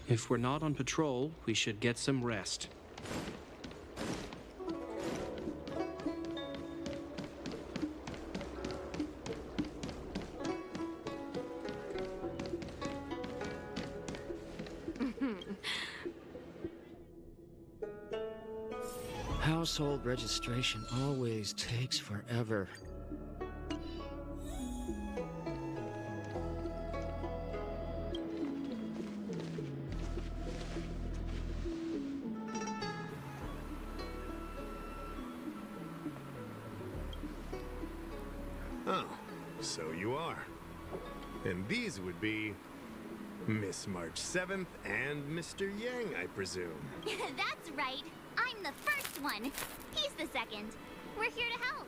If we're not on patrol, we should get some rest. Household registration always takes forever. Oh, so you are. And these would be Miss March 7th and Mr. Yang, I presume. That's right. I'm the first one. He's the second. We're here to help.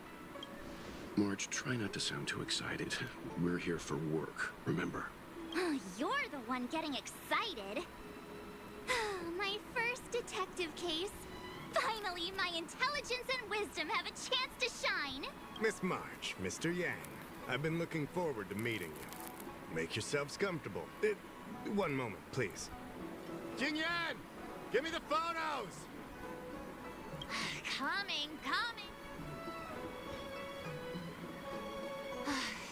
March, try not to sound too excited. We're here for work, remember? You're the one getting excited. My first detective case. Finally, my intelligence and wisdom have a chance to shine. Miss March, Mr. Yang, I've been looking forward to meeting you. Make yourselves comfortable. One moment, please. Jingyan! Give me the photos! Coming.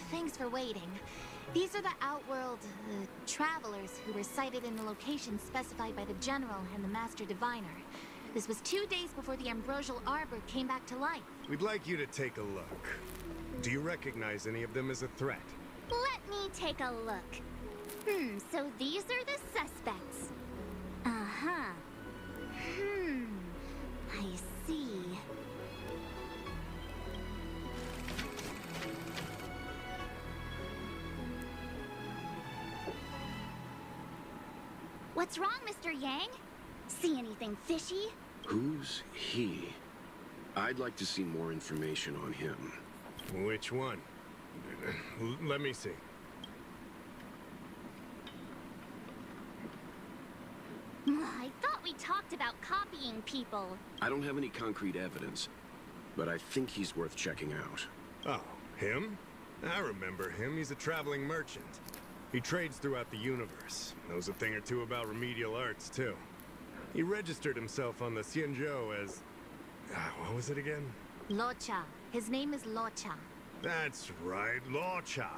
Thanks for waiting. These are the Outworld travelers who were sighted in the location specified by the General and the Master Diviner. This was 2 days before the Ambrosial Arbor came back to life. We'd like you to take a look. Do you recognize any of them as a threat? Let me take a look. So these are the suspects. Uh-huh. I see. What's wrong, Mr. Yang? See anything fishy? Who's he? I'd like to see more information on him. Which one? Let me see. I thought we talked about copying people. I don't have any concrete evidence, but I think he's worth checking out. Oh, him? I remember him. He's a traveling merchant. He trades throughout the universe. Knows a thing or two about remedial arts, too. He registered himself on the Xianzhou as... what was it again? Locha. His name is Locha. That's right, Locha.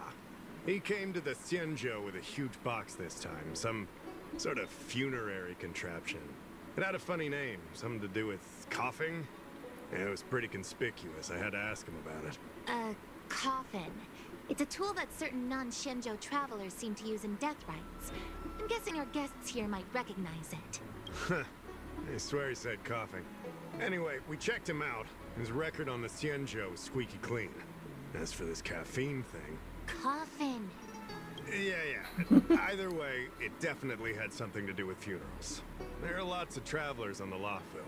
He came to the Xianzhou with a huge box this time. Some sort of funerary contraption. It had a funny name. Something to do with coughing. Yeah, it was pretty conspicuous. I had to ask him about it. A coffin. It's a tool that certain non-Shenzhou travelers seem to use in death rites. I'm guessing our guests here might recognize it. I swear he said coughing. Anyway, we checked him out. His record on the Xianzhou is squeaky clean. As for this caffeine thing... Coffin. Yeah. Either way, it definitely had something to do with funerals. There are lots of travelers on the Lawfu,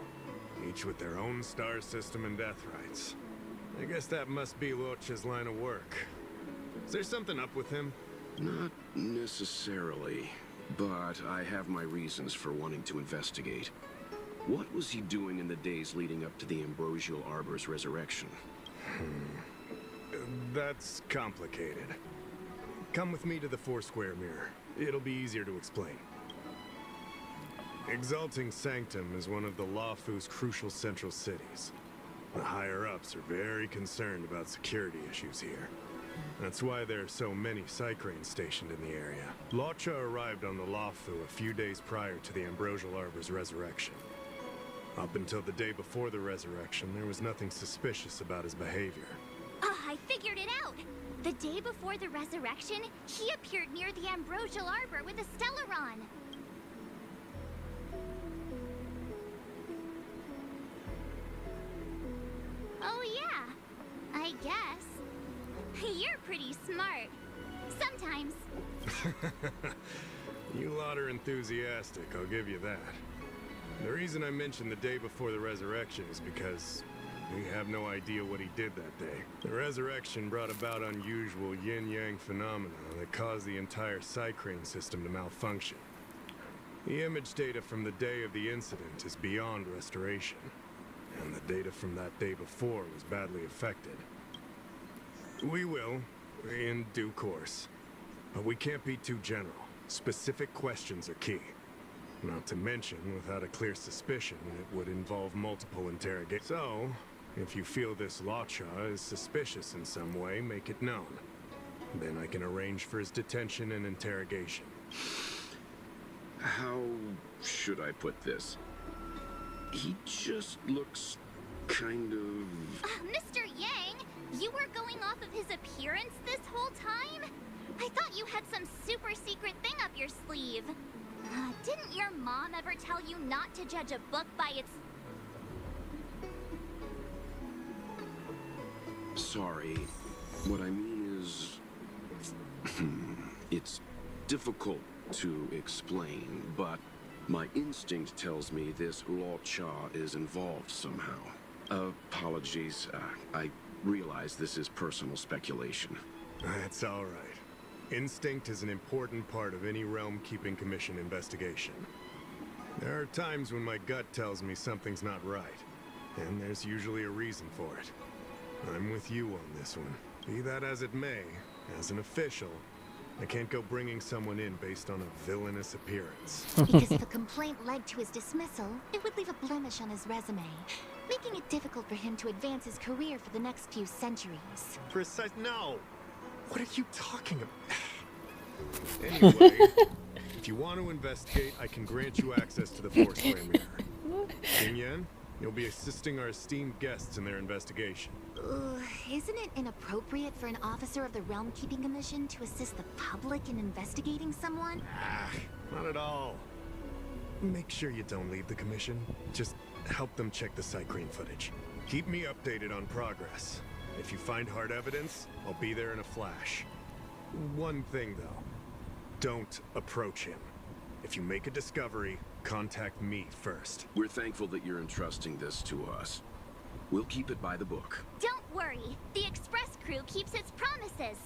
each with their own star system and death rites. I guess that must be Locha's line of work. Is there something up with him? Not necessarily, but I have my reasons for wanting to investigate. What was he doing in the days leading up to the Ambrosial Arbor's resurrection? That's complicated. Come with me to the Four-Square Mirror. It'll be easier to explain. Exalting Sanctum is one of the Lawfu's crucial central cities. The higher-ups are very concerned about security issues here. That's why there are so many Psycranes stationed in the area. Locha arrived on the Lawfu a few days prior to the Ambrosial Arbor's resurrection. Up until the day before the resurrection, there was nothing suspicious about his behavior. I figured it out! The day before the resurrection, he appeared near the Ambrosial Arbor with a Stellaron. Oh yeah, I guess. You're pretty smart. Sometimes. You lot are enthusiastic, I'll give you that. The reason I mentioned the day before the resurrection is because we have no idea what he did that day. The resurrection brought about unusual yin-yang phenomena that caused the entire Psycrane system to malfunction. The image data from the day of the incident is beyond restoration, and the data from that day before was badly affected. We will, in due course. But we can't be too general. Specific questions are key. Not to mention, without a clear suspicion, it would involve multiple interrogations. So, if you feel this Lawcha is suspicious in some way, make it known. Then I can arrange for his detention and interrogation. How should I put this? He just looks kind of... Mr. Yang, you were going off of his appearance this whole time? I thought you had some super secret thing up your sleeve. Didn't your mom ever tell you not to judge a book by its... Sorry. What I mean is... it's difficult to explain, but my instinct tells me this Lawcha is involved somehow. Apologies. I realize this is personal speculation. That's all right. Instinct is an important part of any Realm-Keeping Commission investigation. There are times when my gut tells me something's not right, and there's usually a reason for it. I'm with you on this one. Be that as it may, as an official, I can't go bringing someone in based on a villainous appearance. Because if a complaint led to his dismissal, it would leave a blemish on his resume, making it difficult for him to advance his career for the next few centuries. No! What are you talking about? Anyway, if you want to investigate, I can grant you access to the Foursquare mirror. Xingyan, you'll be assisting our esteemed guests in their investigation. Isn't it inappropriate for an officer of the Realm Keeping Commission to assist the public in investigating someone? Not at all. Make sure you don't leave the commission. Just help them check the Psycrane footage. Keep me updated on progress. If you find hard evidence, I'll be there in a flash. One thing, though. Don't approach him. If you make a discovery, contact me first. We're thankful that you're entrusting this to us. We'll keep it by the book. Don't worry. The Express crew keeps its promises.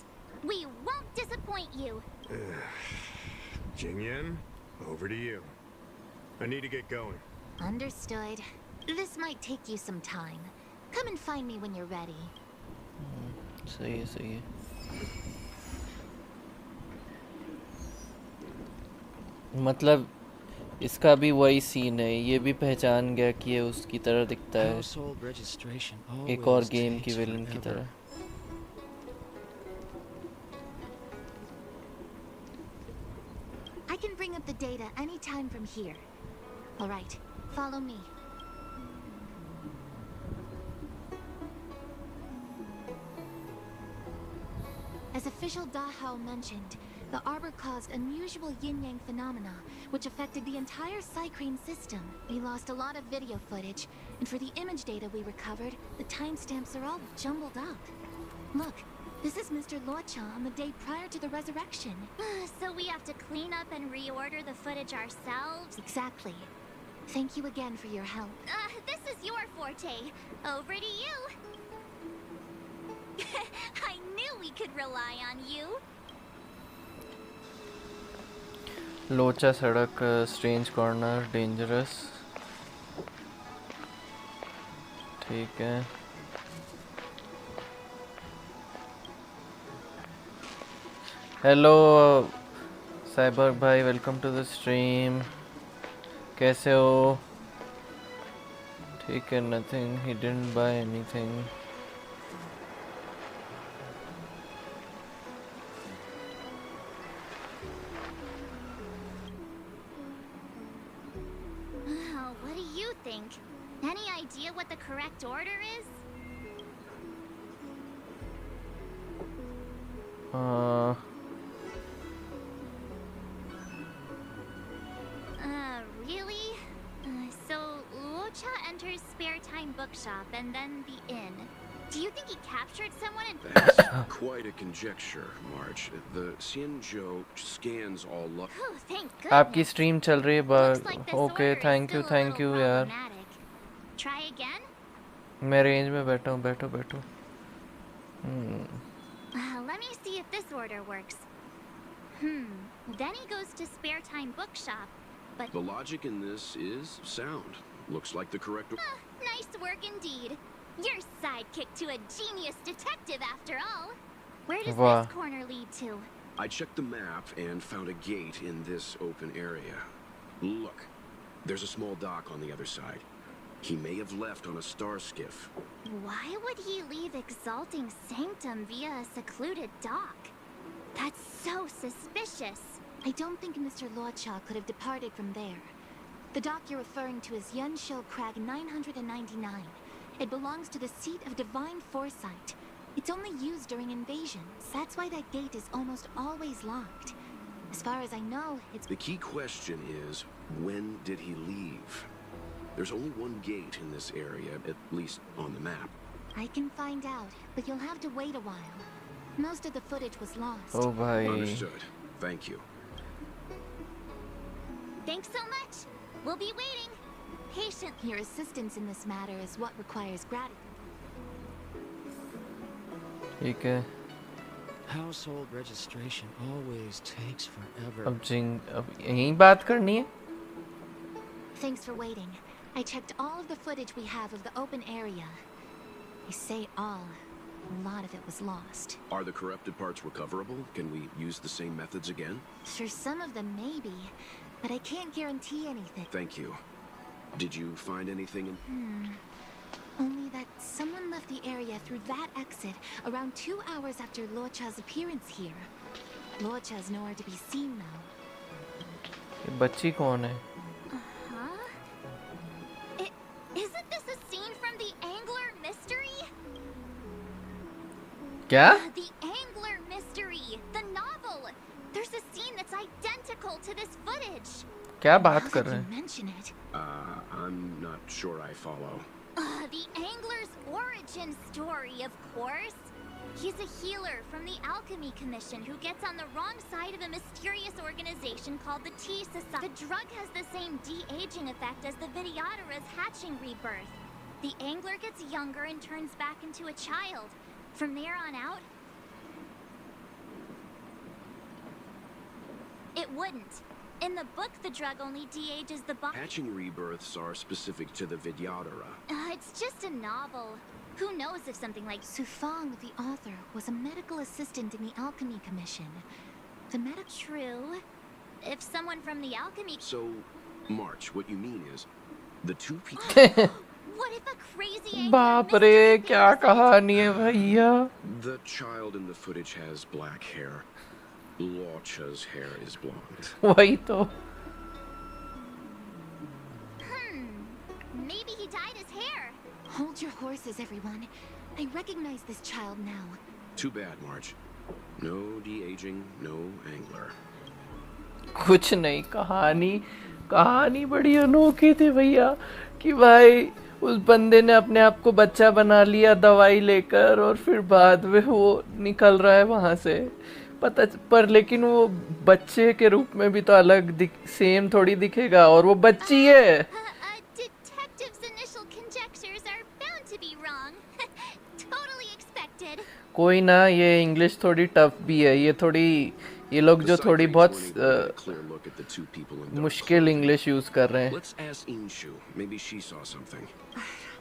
We won't disappoint you. Xingyan, over to you. I need to get going. Understood. This might take you some time. Come and find me when you're ready. सही है सही है मतलब इसका भी वही scene है ये भी पहचान गया कि ये उसकी तरह दिखता है एक और गेम की विलन की तरह I can bring up the data anytime from here. All right, follow me. As official Dahao mentioned, the Arbor caused unusual yin-yang phenomena, which affected the entire Psycrane system. We lost a lot of video footage, and for the image data we recovered, the timestamps are all jumbled up. Look, this is Mr. Lawcha on the day prior to the resurrection. So we have to clean up and reorder the footage ourselves? Exactly. Thank you again for your help. This is your forte. Over to you. I knew we could rely on you. लोचा सड़क strange corner dangerous ठीक है hello cyber भाई welcome to the stream कैसे हो ठीक है nothing he didn't buy anything Any idea what the correct order is? Really? So Luocha enters spare time bookshop and then the inn. Do you think he captured someone and... That's quite a conjecture, Marge. The Xianzhou scans all up. Oh, thank goodness. आपकी stream चल रही है Looks like this okay order is thank still you a little यार problematic. Try again? मैं range में बैठा हूँ बैठो Let me see if this order works. Then he goes to spare time bookshop, but... The logic in this is sound. Looks like the correct... Nice work indeed. You're sidekick to a genius detective after all. Where does this corner lead to? I checked the map and found a gate in this open area. Look, there's a small dock on the other side. He may have left on a star skiff. Why would he leave Exalting Sanctum via a secluded dock? That's so suspicious. I don't think Mr. Luocha could have departed from there. The dock you're referring to is Yunshou Crag 999. It belongs to the seat of divine foresight. It's only used during invasions. That's why that gate is almost always locked. As far as I know, it's... The key question is, when did he leave? There's only one gate in this area, at least on the map. I can find out, but you'll have to wait a while. Most of the footage was lost. Oh, bhai. Understood. Thank you. Thanks so much. We'll be waiting. Patient. Your assistance in this matter is what requires gratitude. ठीक है Household registration always takes forever. अब यहीं बात करनी है Thanks for waiting. I checked all of the footage we have of the open area. I say all. A lot of it was lost. Are the corrupted parts recoverable? Can we use the same methods again? For some of them, maybe. But I can't guarantee anything. Thank you. Did you find anything in... Only that someone left the area through that exit around 2 hours after Luocha's appearance here. Luocha's nowhere to be seen now. ये बच्ची कौन है Isn't this a scene from the Angler Mystery? क्या The Angler Mystery, the novel. There's a scene that's identical to this footage. क्या बात कर रहे You हैं mention it. I'm not sure I follow. The Angler's origin story, of course. He's a healer from the Alchemy Commission who gets on the wrong side of a mysterious organization called the Tea Society. The drug has the same de-aging effect as the Vidyadhara's hatching rebirth. The Angler gets younger and turns back into a child. From there on out, it wouldn't. In the book, the drug only de-ages the body. Hatching rebirths are specific to the Vidyadhara. It's just a novel. Who knows if something like Sufang, the author, was a medical assistant in the Alchemy Commission. The True. If someone from the Alchemy... So, March, what you mean is, the two people... What if a crazy बाप रे क्या कहानी है भैया The child in the footage has black hair. Luocha's hair is blonde. वही तो Maybe he dyed his hair. Hold your horses, everyone. I recognize this child now. Too bad, Marge. No de-aging, no angler. कुछ नहीं कहानी बड़ी अनोखी थी भैया कि भाई उस बंदे ने अपने आप को बच्चा बना लिया दवाई लेकर और फिर बाद में वो निकल रहा है वहां से पर लेकिन वो बच्चे के रूप में भी तो अलग सेम थोड़ी दिखेगा और वो बच्ची है कोई ना ये इंग्लिश थोड़ी टफ भी है ये लोग जो थोड़ी बहुत मुश्किल इंग्लिश यूज कर रहे हैं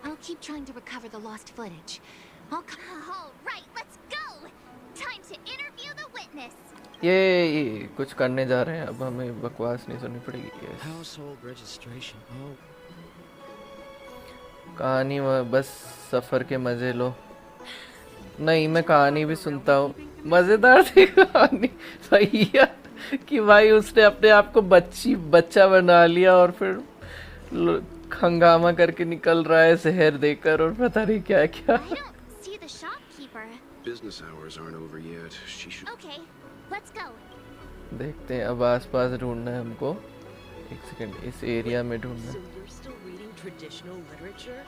I'll keep trying to recover the lost footage. All right, let's go. Time to interview the witness. ये कुछ करने जा रहे हैं अब हमें बकवास नहीं सुननी पड़ेगी Household registration. Oh. कहानी बस सफर के मजे लो नहीं मैं कहानी भी सुनता हूँ मजेदार थी कहानी भैया कि भाई उसने अपने आप को बच्चा बना लिया और फिर हंगामा करके निकल रहा है जहर देकर और पता नहीं क्या क्या business hours aren't over yet. She should... Okay, let's go. देखते हैं अब आसपास ढूंढना है हमको. एक सेकंड इस एरिया में ढूंढना. So you're still reading traditional literature?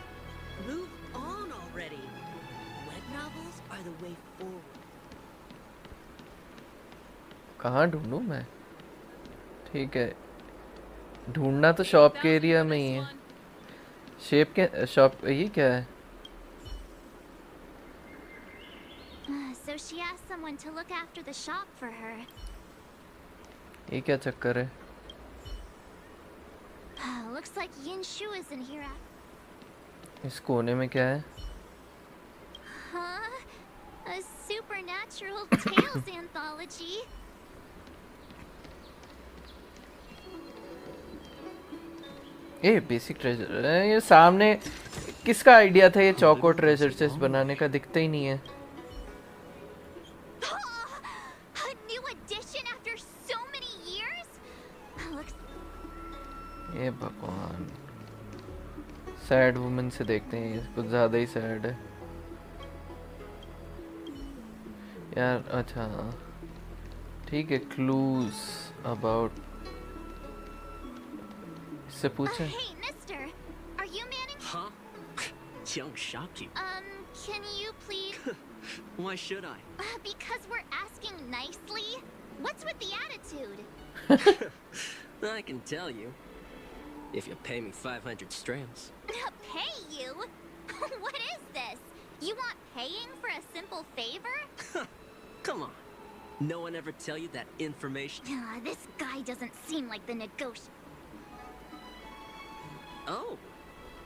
Move on already. Web novels are the way forward. कहाँ ढूंढूं मैं? ठीक है. ढूंढना तो शॉप के एरिया में ही है. शेप के शॉप ये क्या है? So she asked someone to look after the shop for her. ये क्या चक्कर है? Looks like Yinshu isn't here. इस कोने में क्या है? Huh? A supernatural tales anthology. ये बेसिक ट्रेजर. ये सामने किसका आइडिया था ये चौको ट्रेजर चेस्ट बनाने का? दिखता ही नहीं है. A new addition after so many years? ये भगवान. सैड वुमन से देखते हैं. ये कुछ ज्यादा ही सैड है यार. अच्छा ठीक है. क्लूज अबाउट इससे पूछें. Hey, mister, are you manning? Huh? Young shopkeeper. Can you please? Why should I? Because we're asking nicely. What's with the attitude? I can tell you. If you pay me 500 strails. Pay you? What is this? You want paying for a simple favor? Come on. No one ever tell you that information? This guy doesn't seem like the negotiator. Oh,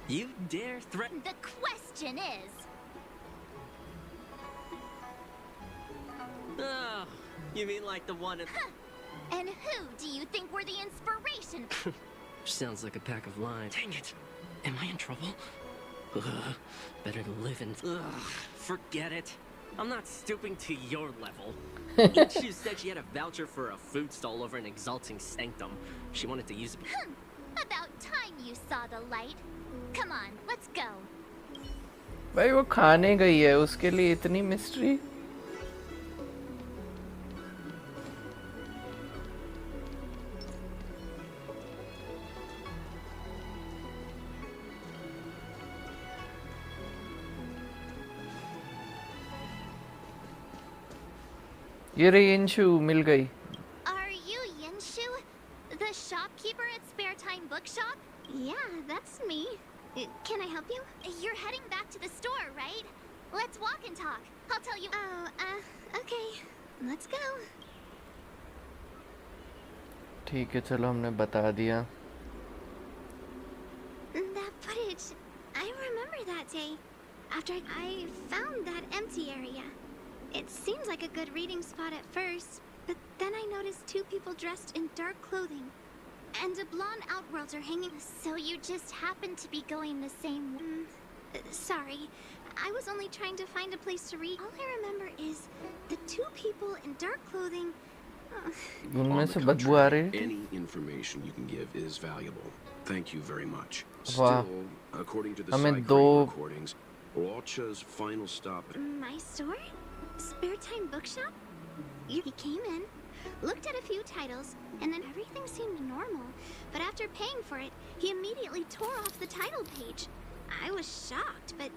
you dare threaten? The question is... Oh, you mean like the one at... And who do you think were the inspiration? Sounds like a pack of lies. Dang it. Am I in trouble? Ugh, better to live in... Ugh, forget it. I'm not stooping to your level. She said she had a voucher for a food stall over an exalting sanctum. She wanted to use it. About time you saw the light. Come on, let's go. भाई वो खाने गई है. उसके लिए इतनी mystery. ये रही यिनशु. मिल गई. Are you Yinshu? The shopkeeper at Spare Time Bookshop? Yeah, that's me. Can I help you? You're heading back to the store, right? Let's walk and talk. I'll tell you... okay. Let's go. ठीक है चलो हमने बता दिया. That footage. I remember that day. After I found that empty area. It seems like a good reading spot at first, but then I noticed two people dressed in dark clothing. And a blonde outworlder hanging. So you just happened to be going the same... sorry. I was only trying to find a place to read. All I remember is the two people in dark clothing... उनमें से बदबू आ रही है. Any information you can give is valuable. Thank you very much. वाह. Still, according to the हमें cycling दो recordings, Walcha's final stop... My store? Spare Time Bookshop? He came in, looked at a few titles, and then everything seemed normal. But after paying for it, he immediately tore off the title page. I was shocked, but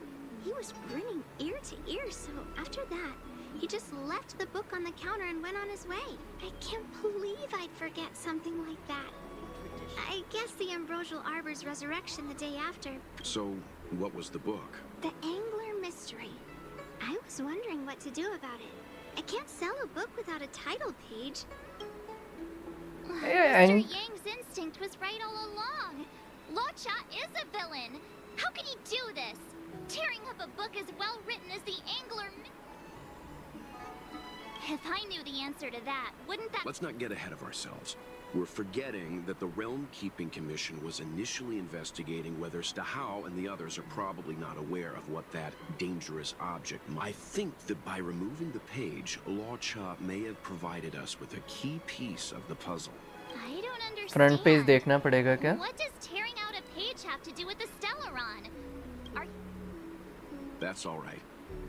he was grinning ear to ear, so after that, he just left the book on the counter and went on his way. I can't believe I'd forget something like that. I guess the Ambrosial Arbor's resurrection the day after. So, what was the book? The Angler Mystery. I was wondering what to do about it. I can't sell a book without a title page. Mr. Yang's instinct was right all along. Locha is a villain. How can he do this? Tearing up a book as well written as the Angler... If I knew the answer to that, wouldn't that... Let's not get ahead of ourselves. We're forgetting that the Realm Keeping Commission was initially investigating whether Stahao and the others are probably not aware of what that dangerous object might. I think that by removing the page, Locha may have provided us with a key piece of the puzzle. I don't understand. Front page देखना पड़ेगा क्या? What does tearing out a page have to do with the Stellaron? That's all right.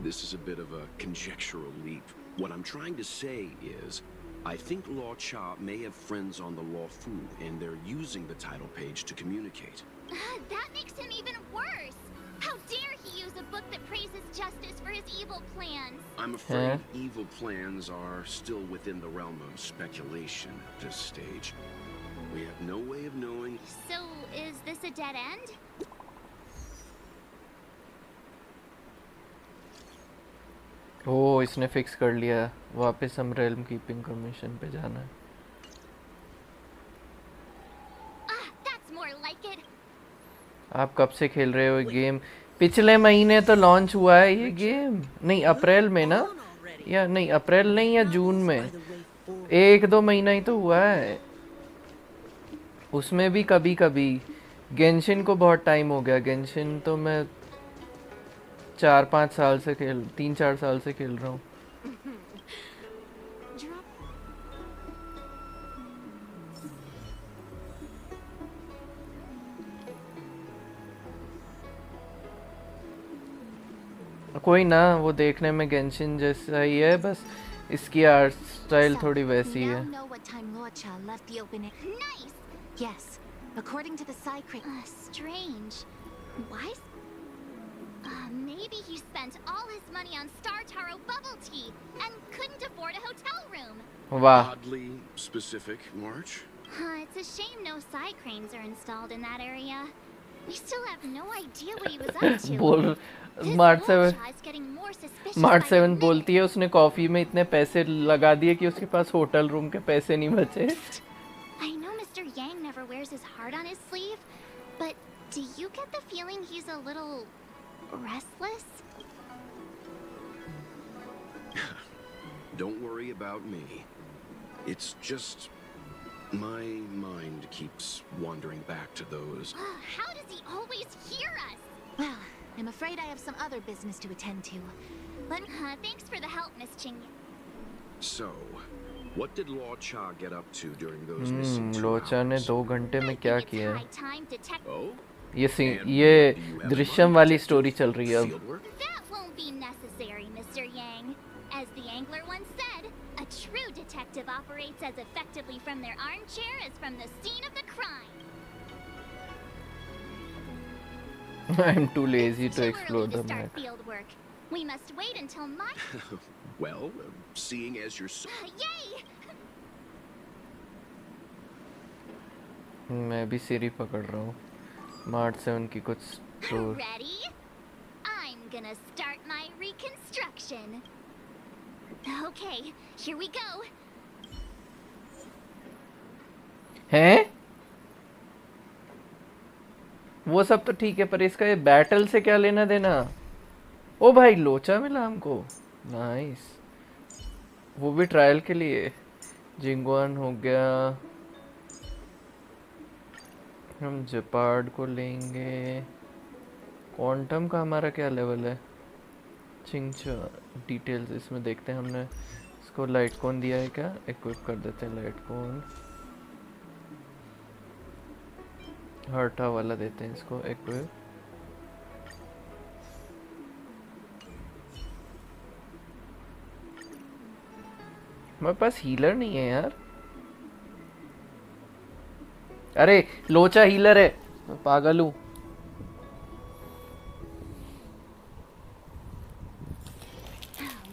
this is a bit of a conjectural leap. What I'm trying to say is, I think Law Cha may have friends on the Law Fu, and they're using the title page to communicate. That makes him even worse. How dare he use a book that praises justice for his evil plans? I'm afraid evil plans are still within the realm of speculation at this stage. We have no way of knowing. So, is this a dead end? ओ इसने fix कर लिया, वापस हम realm keeping commission पे जाना है। That's more like it. आप कब से खेल रहे हो गेम? पिछले महीने तो लॉन्च हुआ है ये गेम। नहीं अप्रैल में ना, या नहीं अप्रैल नहीं या जून में, 1-2 महीना ही तो हुआ है। उसमें भी कभी कभी गेंशिन को बहुत टाइम हो गया। गेंशिन तो मैं 4-5 साल से 3-4 साल से खेल रहा हूँ। कोई ना, वो देखने में गेंशिन जैसा ही है, बस इसकी आर्ट स्टाइल थोड़ी वैसी है। Yes, according to the Psychic. Strange. Why? Maybe he spent all his money on Star Taro bubble tea and couldn't afford a hotel room. Wow. Oddly specific, March. It's a shame no side cranes are installed in that area. We still have no idea what he was up to. बोल Smart 7 बोलती है उसने coffee में इतने पैसे लगा दिए कि उसके पास होटल रूम के पैसे नहीं बचे। I know Mr. Yang never wears his heart on his sleeve, but do you get the feeling he's a little restless? Don't worry about me. It's just my mind keeps wandering back to those. How does he always hear us? Well, I'm afraid I have some other business to attend to. But thanks for the help, Miss Ching. So, what did Law Cha get up to during those missing 2 Law Cha ने hours? 2 घंटे में क्या किया? Oh? ये दृश्यम वाली story चल रही है अब। That won't be necessary, Mr. Yang. As the angler once said, a true detective operates as effectively from their armchair as from the scene of the crime. I'm too lazy to explore the map. Field work. We must wait until my. Well, seeing as you're so. Yay! मैं भी सीरी पकड़ रहा हूँ। Smart 7 की कुछ store. Ready? I'm gonna start my reconstruction. Okay, here we go. हैं? वो सब तो ठीक है, पर इसका ये बैटल से क्या लेना देना? ओ भाई लोचा मिला हमको, नाइस। वो भी ट्रायल के लिए। जिंगवान हो गया, हम जेपार्ड को लेंगे। क्वांटम का हमारा क्या लेवल है? चिंचा डिटेल्स इसमें देखते हैं। हमने इसको लाइट कोन दिया है क्या? इक्विप कर देते हैं लाइट कोन। हर्टा वाला देते हैं इसको इक्विप। हमारे पास हीलर नहीं है यार। अरे लोचा हीलर है, मैं पागल हूँ।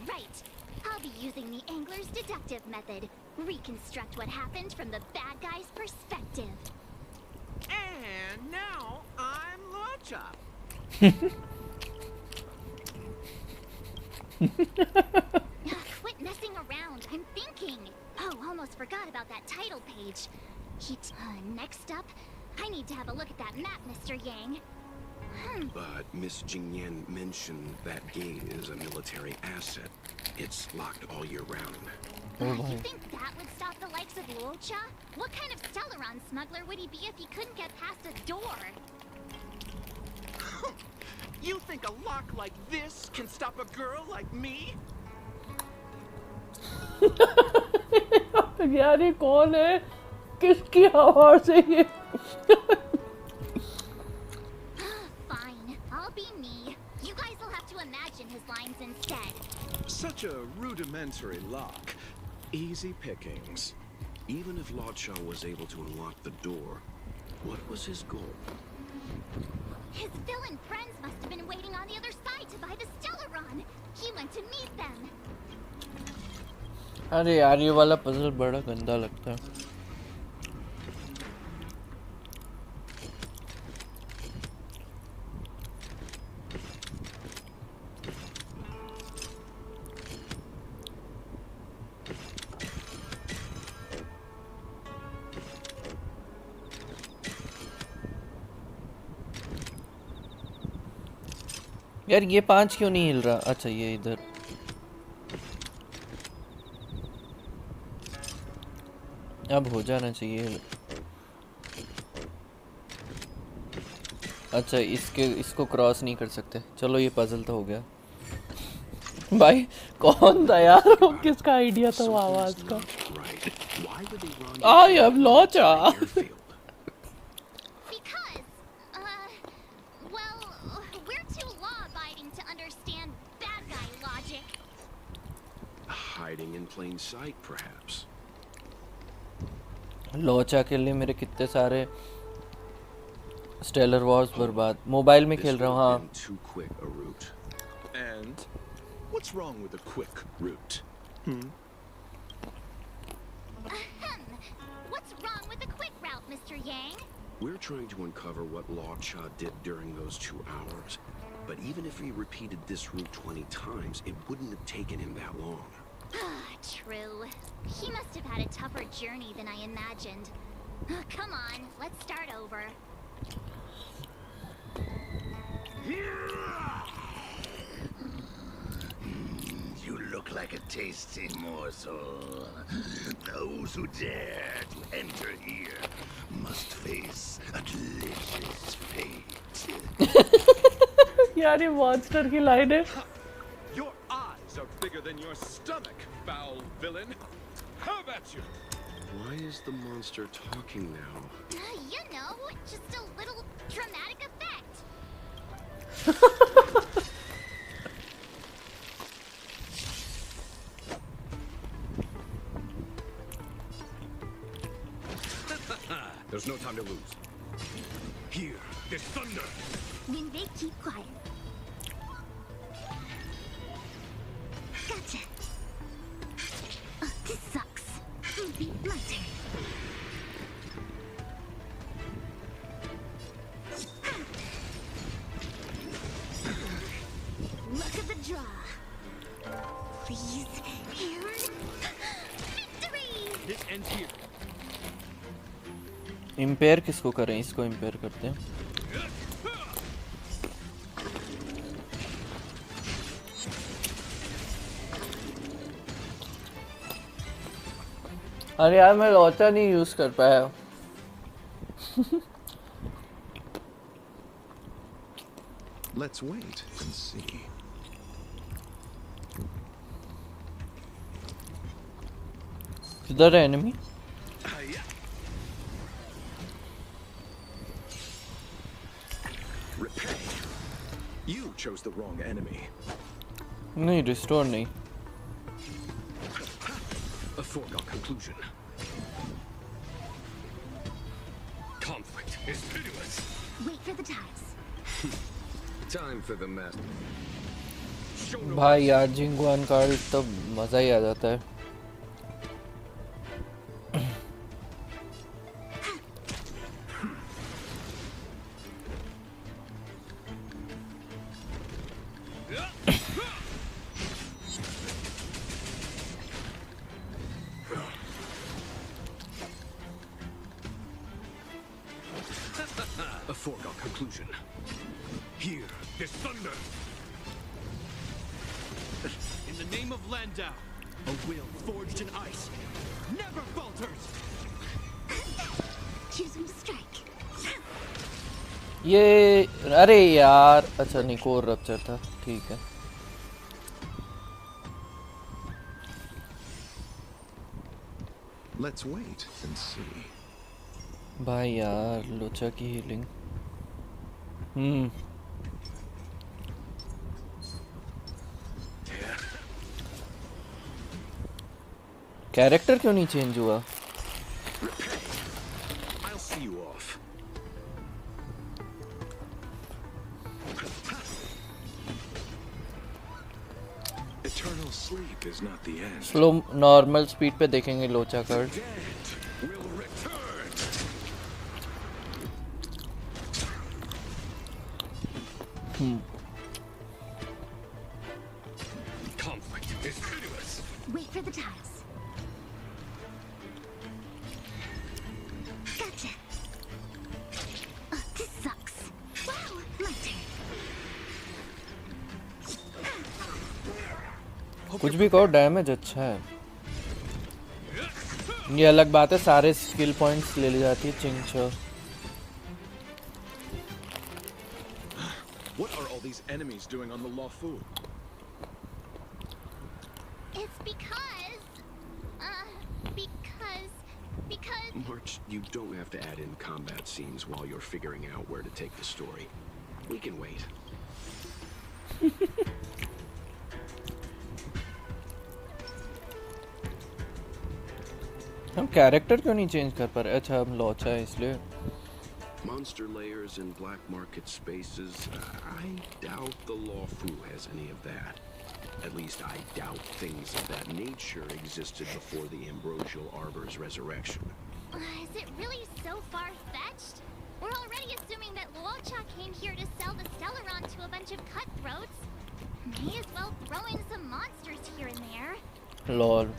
Right. I'll be using the angler's deductive method. Reconstruct what happened from the bad guy's perspective. And now I'm Locha. Quit messing around. I'm thinking. Oh, almost forgot about that title page. Next up, I need to have a look at that map, Mr. Yang. But Miss Jingyan mentioned that gate is a military asset. It's locked all year round. You think that would stop the likes of Luocha? What kind of Stellaron smuggler would he be if he couldn't get past a door? You think a lock like this can stop a girl like me? यार ये कौन है? किसकी आवाज है ये? Fine, I'll be me. You guys will have to imagine his lines instead. Such a rudimentary lock. Easy pickings. Even if Lodshaw was able to unlock the door, what was his goal? His villain friends must have been waiting on the other side to buy the Stellaron. He went to meet them. अरे यार ये वाला puzzle बड़ा गंदा लगता है। यार ये 5 क्यों नहीं हिल रहा? अच्छा ये इधर। अब हो जाना चाहिए। अच्छा इसको क्रॉस नहीं कर सकते। चलो ये पजल तो हो गया। भाई कौन था यार? वो किसका आइडिया था वो आवाज का? आई हैव लॉचा। Hiding in plain sight, perhaps. लोचा के लिए मेरे कितने सारे स्टेलर वॉर्स बर्बाद। मोबाइल में खेल रहा हूँ। हाँ। Too quick a route. And what's wrong with a quick route? What's wrong with the quick route, Mr. Yang? We're trying to uncover what Lodshaw did during those 2 hours. But even if he repeated this route 20 times, it wouldn't have taken him that long. True. He must have had a tougher journey than I imagined. Come on, let's start over. You look like a tasty morsel. Those who dare to enter here must face a delicious fate. यार ये monster की line है। Your eyes are bigger than your stomach, foul villain. How about you? Why is the monster talking now? You know, just a little dramatic effect. There's no time to lose. Here, there's thunder. Minbei, keep quiet. Gotcha. This sucks. My turn. Look at the draw. Please. Victory! This ends here. Empire किसको करें? इसको empire करते हैं। अरे यार मैं लोचा नहीं यूज कर पाया। Let's wait and see. किधर है enemy? Repay. You chose the wrong enemy. नहीं रिस्टोर नहीं। A foregone conclusion. Conflict is pitiless. Wait for the ties. Time for the master. भाई यार जिंगवान कार्ड तो मजा ही आ जाता है। A foregone conclusion. Here, there's thunder. In the name of Landau, a will forged in ice never falters. Choosing strike. ये अरे यार अच्छा नहीं कोर रप्चर था। ठीक है। Let's wait and see. भाई यार लोचा की हीलिंग। कैरेक्टर क्यों नहीं चेंज हुआ? I'll see you off. Eternal sleep is not the end. Slow normal speed पे देखेंगे लोचा card. Dead will return. Conflict is hideous. Wait for the tiles. Gotcha. This sucks. Wow, my turn. कुछ भी कहो damage अच्छा है. ये अलग बात है सारे स्किल पॉइंट्स ले ली जाती है चिंचो. What are all these enemies doing on the Lawfu? It's because March, you don't have to add in combat scenes while you're figuring out where to take the story. We can wait. हम character क्यों नहीं change कर पा रहे? अच्छा हम लोचा है इसलिए. Monster layers and black market spaces. I doubt the Lawfu has any of that. At least I doubt things of that nature existed before the Ambrosial Arbor's resurrection. is it really so far-fetched? We're already assuming that Luocha came here to sell the Stellaron to a bunch of cutthroats. May as well throw in some monsters here and there. Lol.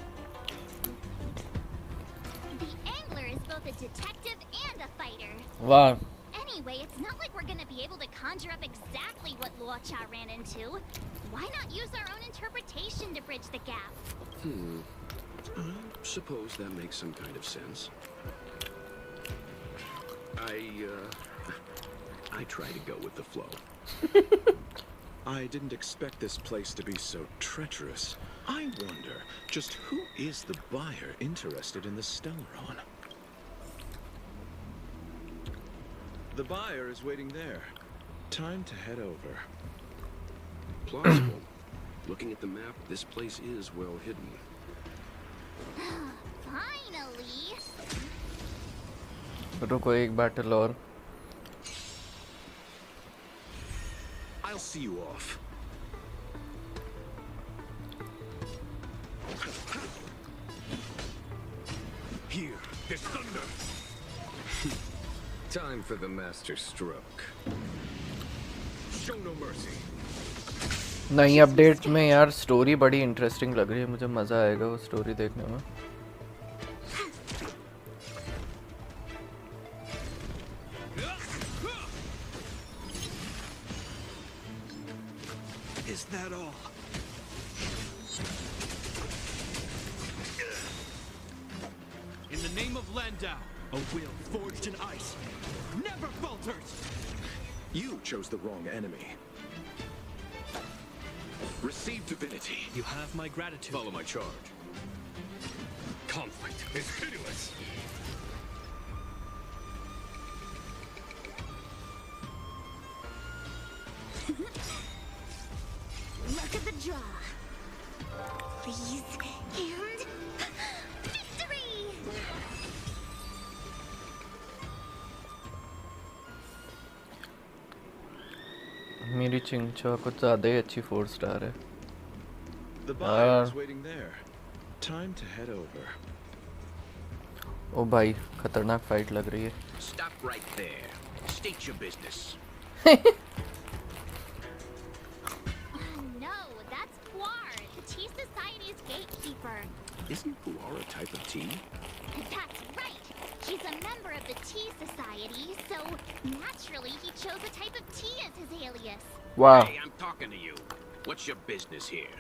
The angler is both a detective and a fighter. वाह. Anyway, it's not like we're gonna be able to conjure up exactly what Luocha ran into. Why not use our own interpretation to bridge the gap? I suppose that makes some kind of sense. I try to go with the flow. I didn't expect this place to be so treacherous. I wonder, just who is the buyer interested in the Stellaron? The buyer is waiting there. Time to head over. Plausible. Looking at the map, this place is well hidden. Finally! रुको एक battle और. I'll see you off. Here, there's thunder. Time for the master stroke. Show no mercy. नई update में यार story बड़ी interesting लग रही है. मुझे मजा आएगा वो स्टोरी देखने में. Is that all? In the name of Landau, a will forged in ice never falters! You chose the wrong enemy. Receive divinity. You have my gratitude. Follow my charge. Conflict is hideous. Look at the draw. Please, and victory! मेरी चिंचा कुछ ज़्यादा ही अच्छी 4 star है. The buyer is waiting there. Time to head over. ओ भाई खतरनाक fight लग रही है. Stop right there. State your business. No, that's Puar, the Tea Society's gatekeeper. Isn't Puar a type of tea? That's right. He's a member of the Tea Society, so naturally he chose a type of tea as his alias. Wow. Hey, I'm talking to you. What's your business here?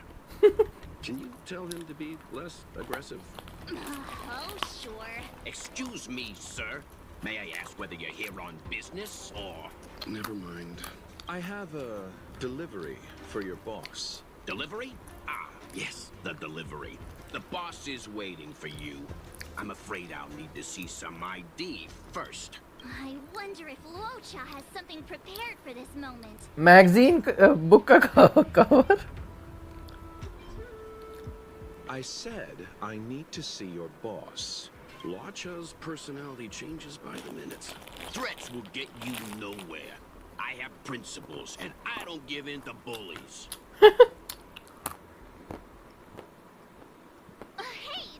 Can you tell him to be less aggressive? Oh, sure. Excuse me, sir. May I ask whether you're here on business or... Never mind. I have a delivery for your boss. Delivery? Ah, yes, the delivery. The boss is waiting for you. I'm afraid I'll need to see some ID first. I wonder if Luocha has something prepared for this moment. Magazine book का cover. I said I need to see your boss. Lacha's personality changes by the minute. Threats will get you nowhere. I have principles, and I don't give in to bullies. Hey,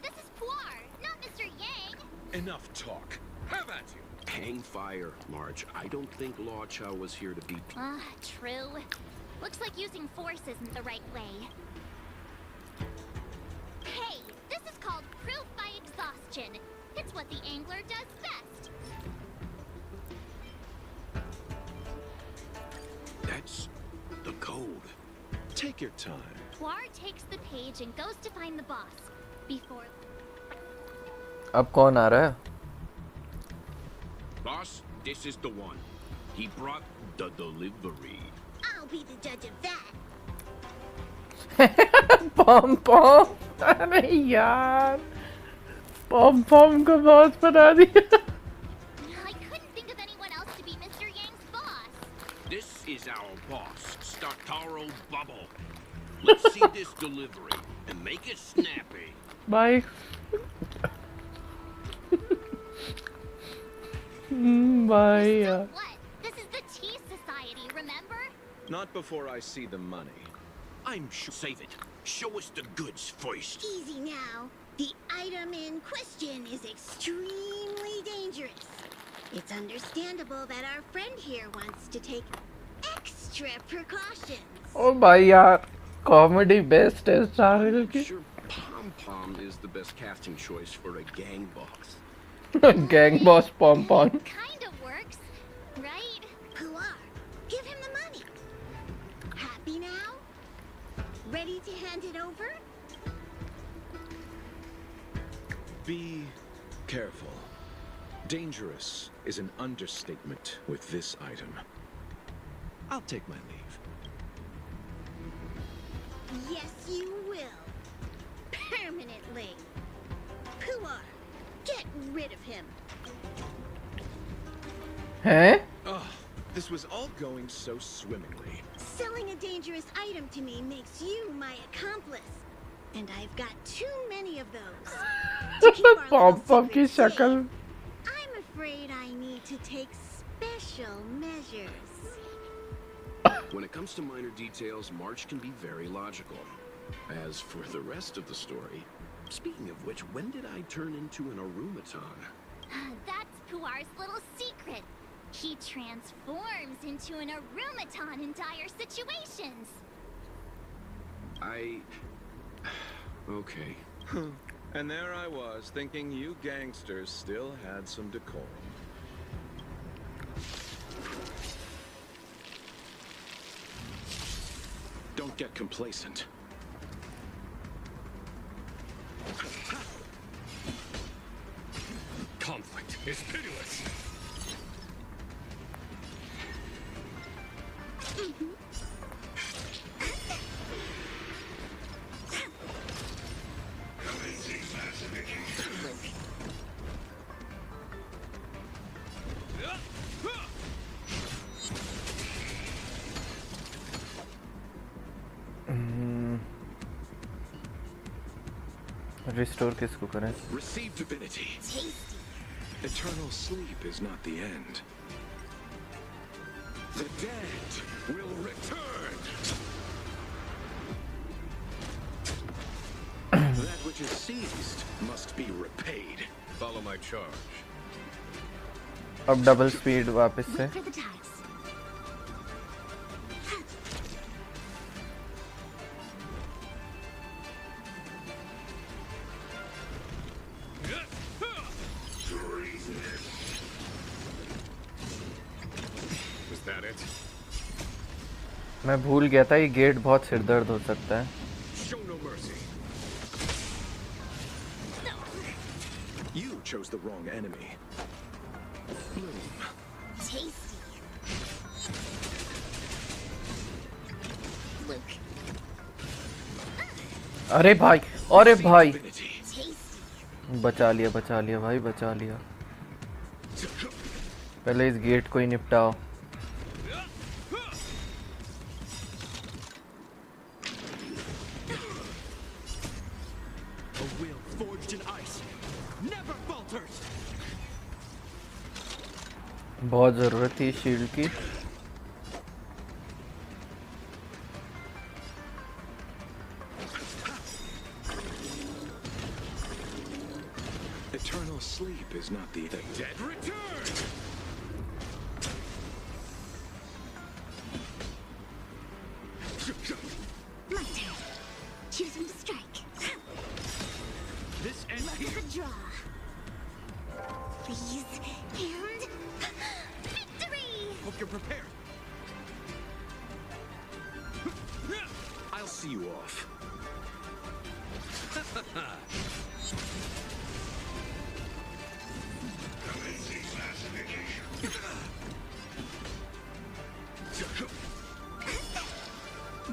this is Puar, not Mr. Yang. Enough talk. Have at you. Hang fire, Marge. I don't think Lacha was here to beat people. True. Looks like using force isn't the right way. Hey, this is called proof by exhaustion. It's what the angler does best. That's the code. Take your time. Puar takes the page and goes to find the boss. Before... अब कौन आ रहा है? Boss, this is the one. He brought the delivery. I'll be the judge of that. पॉम पॉम, अरे यार, पॉम पॉम को boss बना दिया. I couldn't think of anyone else to be Mr. Yang's boss. This is our boss, Startaro Bubble. Let's see this delivery and make it snappy. Bye. Bye. So what? This is the Tea Society, remember? Not before I see the money. I'm sure. Save it. Show us the goods first. Easy now. The item in question is extremely dangerous. It's understandable that our friend here wants to take extra precautions. Oh भाई यार, comedy best है starrail की. Sure, Pom Pom is the best casting choice for a gang boss. Gang boss pom pom. Kind of works, right? Puar, give him the money. Happy now? Ready to hand it over? Be careful. Dangerous is an understatement with this item. I'll take my leave. Yes, you will. Permanently. Puar, get rid of him. हैं? Oh, this was all going so swimmingly. Selling a dangerous item to me makes you my accomplice. And I've got too many of those. To keep our पॉम little पॉम की secret शक्ल. safe, I'm afraid I need to take special measures. When it comes to minor details, March can be very logical. As for the rest of the story, speaking of which, when did I turn into an Arumaton? That's Puar's little secret. He transforms into an Arumaton in dire situations. Okay. And there I was, thinking you gangsters still had some decorum. Don't get complacent. Conflict is pitiless. Restore किसको करें? Receive divinity. Tasty. Eternal sleep is not the end. The dead will return. That which is seized must be repaid. Follow my charge. अब double speed वापस से. Wait for the dice. Was that it? मैं भूल गया था ये gate बहुत सिरदर्द हो सकता है. Show no mercy. You chose the wrong enemy. Bloom. Tasty. Luke. अरे भाई, अरे भाई, Divinity. Tasty. बचा लिया भाई, बचा लिया. पहले इस गेट को ही निपटाओ. forged in ice, never falters. बहुत जरूरत थी शील्ड की. Eternal sleep is not the Dead return! My turn. Choosing to strike. This ends Luck here. of a draw. Please, and victory! Hope you're prepared. I'll see you off.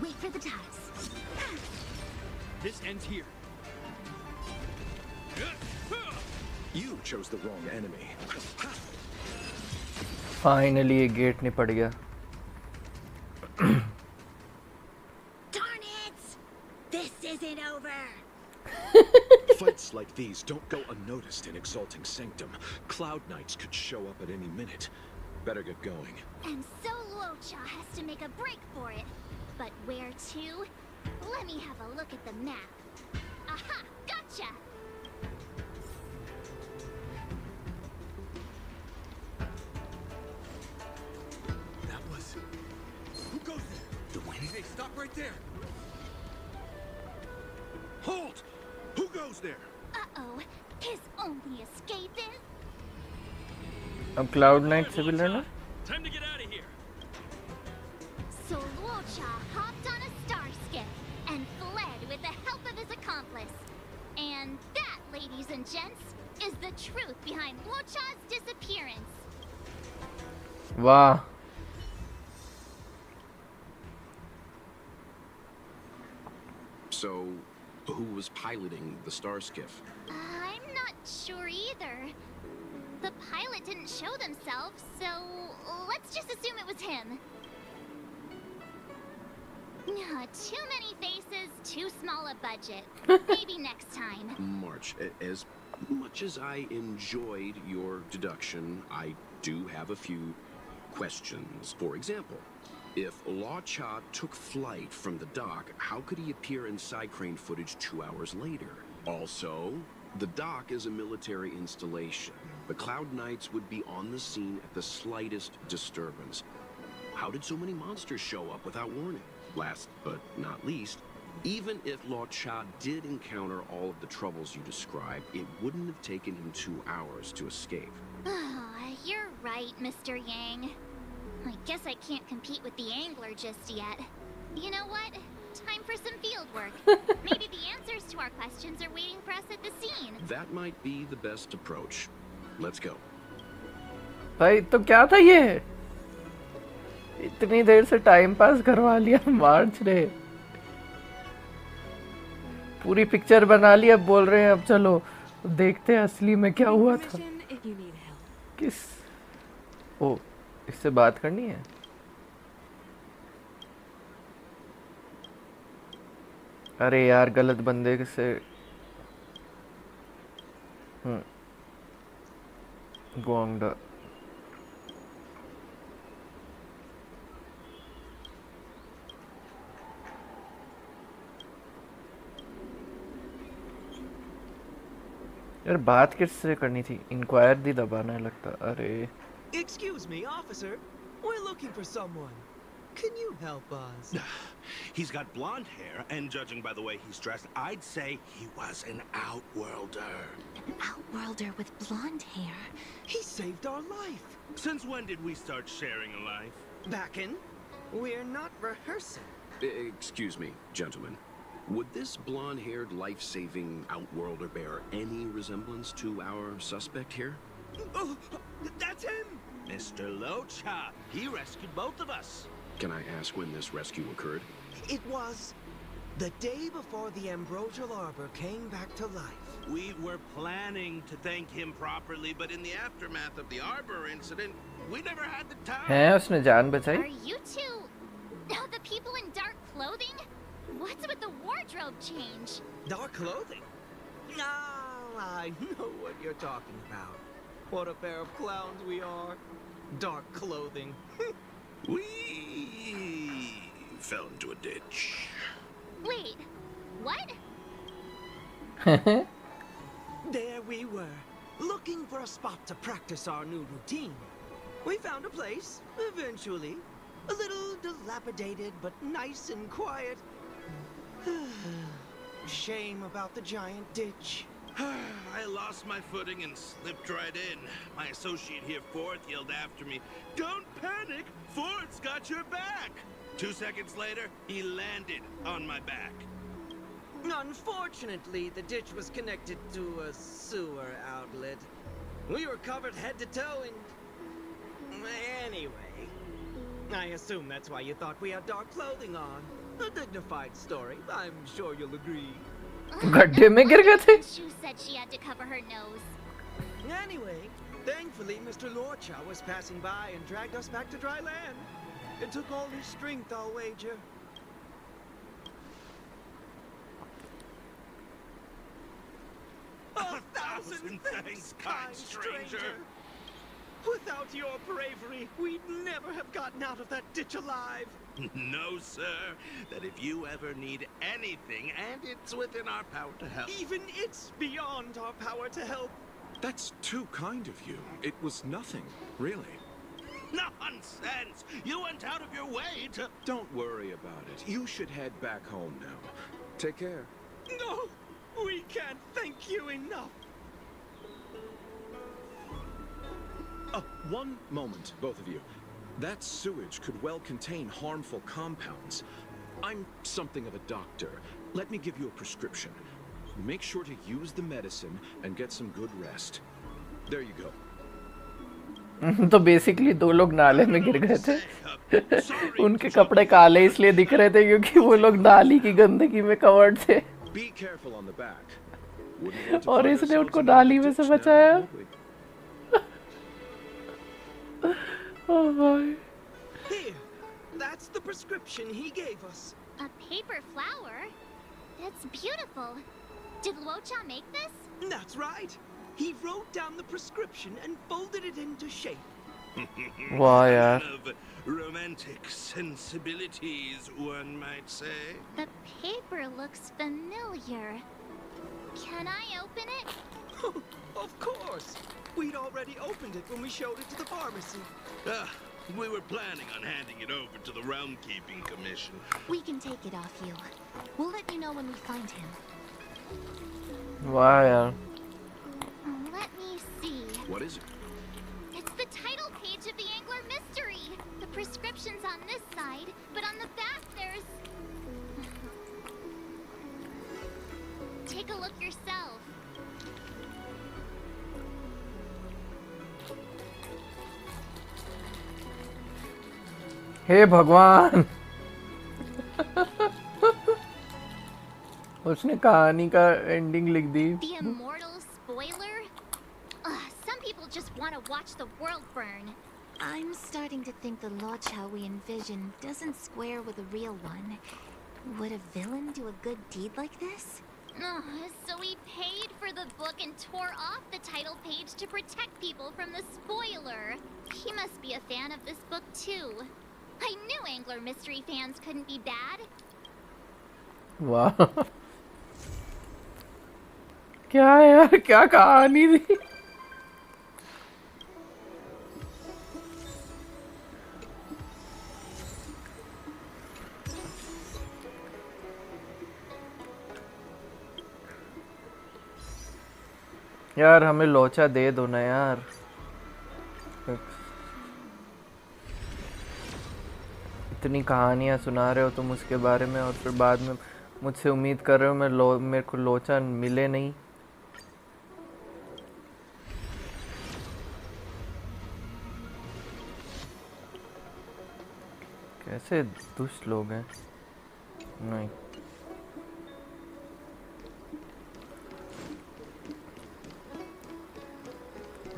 Wait for the ties. This ends here. You chose the wrong enemy. Finally ये gate निपट गया. Darn it! This isn't over. Fights like these don't go unnoticed in Exalting Sanctum. Cloud Knights could show up at any minute. Better get going. And so Luocha has to make a break for it. But where to? Let me have a look at the map. Aha! Gotcha! That was... Who goes there? The wind? Hey, stop right there! Halt! Who goes there? Uh-oh. His only escape is... अब cloud night से भी लड़ना. Time to get out of here! So Luocha hopped on a star skiff and fled with the help of his accomplice. And that, ladies and gents, is the truth behind Luocha's disappearance. वाह. So, who was piloting the star skiff? I'm not sure either. The pilot didn't show themselves, so let's just assume it was him. Too many faces, too small a budget. Maybe next time. March, as much as I enjoyed your deduction, I do have a few questions. For example, if Luocha took flight from the dock, how could he appear in side crane footage 2 hours later? Also, the dock is a military installation. The Cloud Knights would be on the scene at the slightest disturbance. How did so many monsters show up without warning? Last but not least, even if Luocha did encounter all of the troubles you described, it wouldn't have taken him 2 hours to escape. You're right, Mr. Yang. I guess I can't compete with the angler just yet. You know what? Time for some field work. Maybe the answers to our questions are waiting for us at the scene. That might be the best approach. Let's go. भाई तो क्या था ये? इतनी देर से time pass करवा लिया मार्च ने. पूरी पिक्चर बना ली, अब बोल रहे हैं अब चलो देखते हैं असली में क्या हुआ था. किस? ओ, इससे बात करनी है. अरे यार गलत बंदे से. गुआंगडा. यार बात किससे करनी थी? इंक्वायर दी दबाना है लगता. अरे Excuse me, officer. We're looking for someone. Can you help us? He's got blonde hair, and judging by the way he's dressed, I'd say he was an outworlder. An outworlder with blonde hair. He saved our life. Since when did we start sharing a life? Back in? We're not rehearsing. Excuse me, gentlemen. Would this blonde-haired, life-saving outworlder bear any resemblance to our suspect here? Oh, that's him! Mr. Luocha. He rescued both of us. Can I ask when this rescue occurred? It was the day before the ambrosial arbor came back to life. We were planning to thank him properly, but in the aftermath of the arbor incident, we never had the time. हैं उसने जान बचाई. Are you two the people in dark clothing? What's with the wardrobe change? Dark clothing? Ah, I know what you're talking about. What a pair of clowns we are. Dark clothing. We fell into a ditch. Wait, what? There we were, looking for a spot to practice our new routine. We found a place, eventually. A little dilapidated, but nice and quiet. Shame about the giant ditch. I lost my footing and slipped right in. My associate here, Fourth, yelled after me, "Don't panic! Fourth's got your back!" 2 seconds later, he landed on my back. Unfortunately, the ditch was connected to a sewer outlet. We were covered head to toe in... Anyway, I assume that's why you thought we had dark clothing on. A dignified story, I'm sure you'll agree. गड्ढे में गिर गए थे. She said she had to cover her nose. Anyway, thankfully, Mr. Lorcha was passing by and dragged us back to dry land. It took all his strength, I'll wager. A thousand thanks, kind stranger. Without your bravery, we'd never have gotten out of that ditch alive. No, sir. That if you ever need anything, and it's within our power to help. Even it's beyond our power to help. That's too kind of you. It was nothing, really. Nonsense! You went out of your way to... Don't worry about it. You should head back home now. Take care. No! We can't thank you enough! One moment, both of you. That sewage could well contain harmful compounds. I'm something of a doctor. Let me give you a prescription. Make sure to use the medicine and get some good rest. There you go. तो basically दो लोग नाले में गिर गए थे. उनके कपड़े काले इसलिए दिख रहे थे क्योंकि वो लोग नाली की गंदगी में कवर्ड थे. Be careful on the back. Wouldn't want to और find इसने ourselves उनको in नाली that में से ditch now, बचाया. would we? Oh my. Here, that's the prescription he gave us. A paper flower? That's beautiful. Did Luocha make this? That's right. He wrote down the prescription and folded it into shape. Wow, yeah. Of romantic sensibilities, one might say. The paper looks familiar. Can I open it? Of course. We'd already opened it when we showed it to the pharmacy. We were planning on handing it over to the Realm Keeping Commission. We can take it off you. We'll let you know when we find him. Wow, yeah. Let me see. What is it? It's the title page of the Angler Mystery. The prescription's on this side, but on the back there's... Take a look yourself. हे भगवान. उसने कहानी का ending लिख दी. The immortal spoiler? Some people just want to watch the world burn. I'm starting to think the Luocha we envision doesn't square with a real one. Would a villain do a good deed like this? So he paid for the book and tore off the title page to protect people from the spoiler. He must be a fan of this book too. I knew Angler Mystery fans couldn't be bad. वाह. क्या यार, क्या कहानी थी. यार हमें लोचा दे दो ना यार. इतनी कहानियाँ सुना रहे हो तुम उसके बारे में और फिर बाद में मुझसे उम्मीद कर रहे हो मेरे को लोचा मिले नहीं. कैसे दुष्ट लोग हैं. नहीं.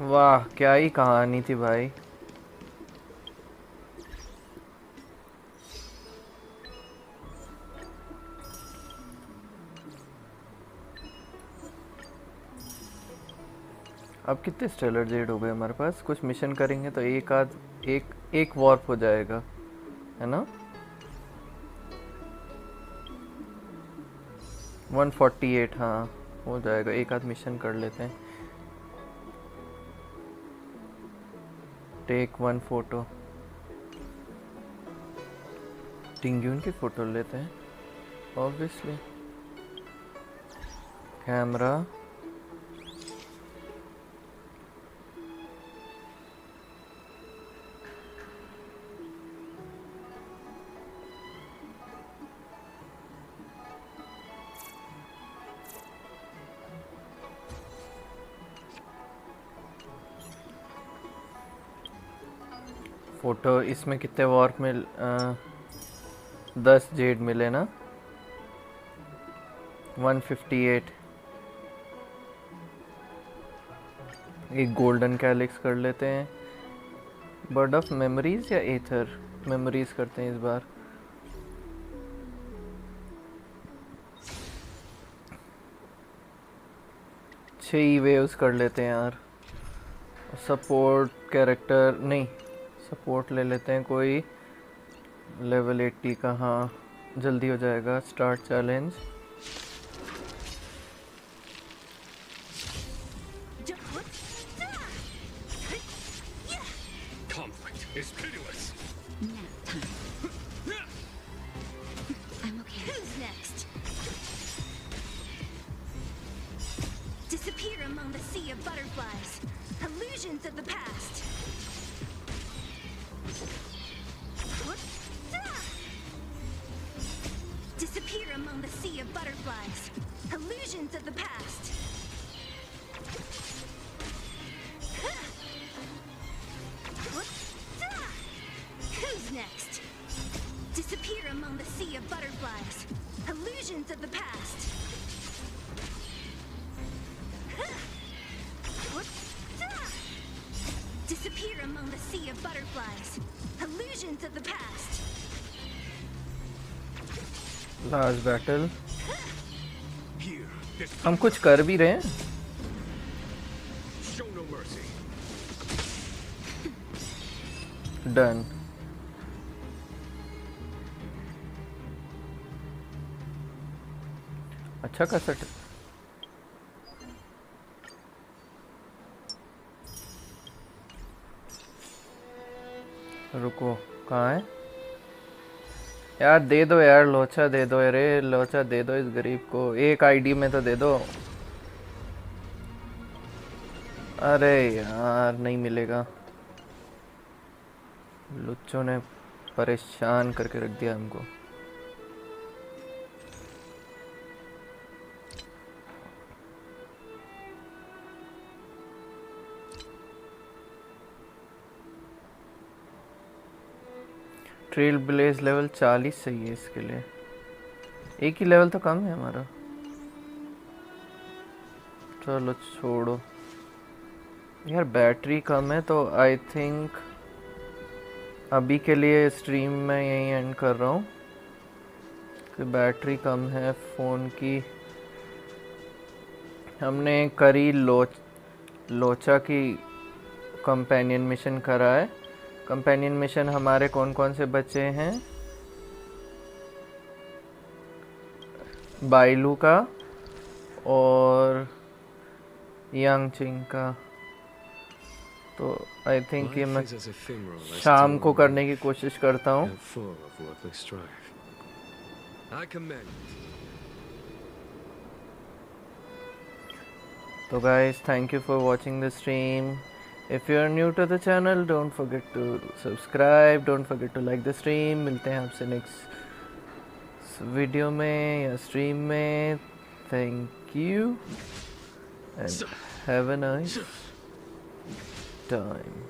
वाह क्या ही कहानी थी भाई. अब कितने स्टेलर जेड हो गए हमारे पास? कुछ मिशन करेंगे तो एक वॉर्प हो जाएगा, है ना? 148, हाँ हो जाएगा। एक आध मिशन कर लेते हैं। टेक 1 फोटो, टिंग्यून की फोटो लेते हैं ऑब्वियसली। Camera, photo. इसमें कितने वॉर्प मिल 10 जेड मिले ना? 158। एक गोल्डन कैलिक्स कर लेते हैं। बर्ड ऑफ मेमोरीज या एथर? मेमोरीज करते हैं इस बार। छह वेव्स कर लेते हैं यार। सपोर्ट कैरेक्टर नहीं, सपोर्ट ले लेते हैं कोई लेवल 80 का। हाँ जल्दी हो जाएगा। Start challenge. Conflict is pitiless. I'm okay. Who's next? Disappear among the sea of butterflies. Illusions of the past. Disappear among the sea of butterflies. Illusions of the past. Who's next? Disappear among the sea of butterflies. Illusions of the past. Disappear among the sea of butterflies. Illusions of the past. Last battle. Here, this हम कुछ कर भी रहे हैं। show no mercy. Done. अच्छा का set. रुको, कहाँ है यार? दे दो यार, लोचा दे दो। अरे लोचा दे दो इस गरीब को। एक आईडी में तो दे दो। अरे यार नहीं मिलेगा। लुच्चों ने परेशान करके रख दिया हमको। ट्रेल ब्लेज लेवल 40 सही है इसके लिए। एक ही लेवल तो कम है हमारा। चलो छोड़ो यार, बैटरी कम है तो आई थिंक अभी के लिए स्ट्रीम में यही एंड कर रहा हूँ कि बैटरी कम है फ़ोन की। हमने करी लोचा की कंपेनियन मिशन करा है। कंपेनियन मिशन हमारे कौन कौन से बचे हैं? बाइलू का और यांगचिंग का। तो आई थिंक ये मैं शाम को करने की कोशिश करता हूँ। तो guys, thank you for watching the stream. If you are new to the channel, don't forget to subscribe, don't forget to like the stream. मिलते हैं आपसे next वीडियो में या स्ट्रीम में। Thank you and have a nice time.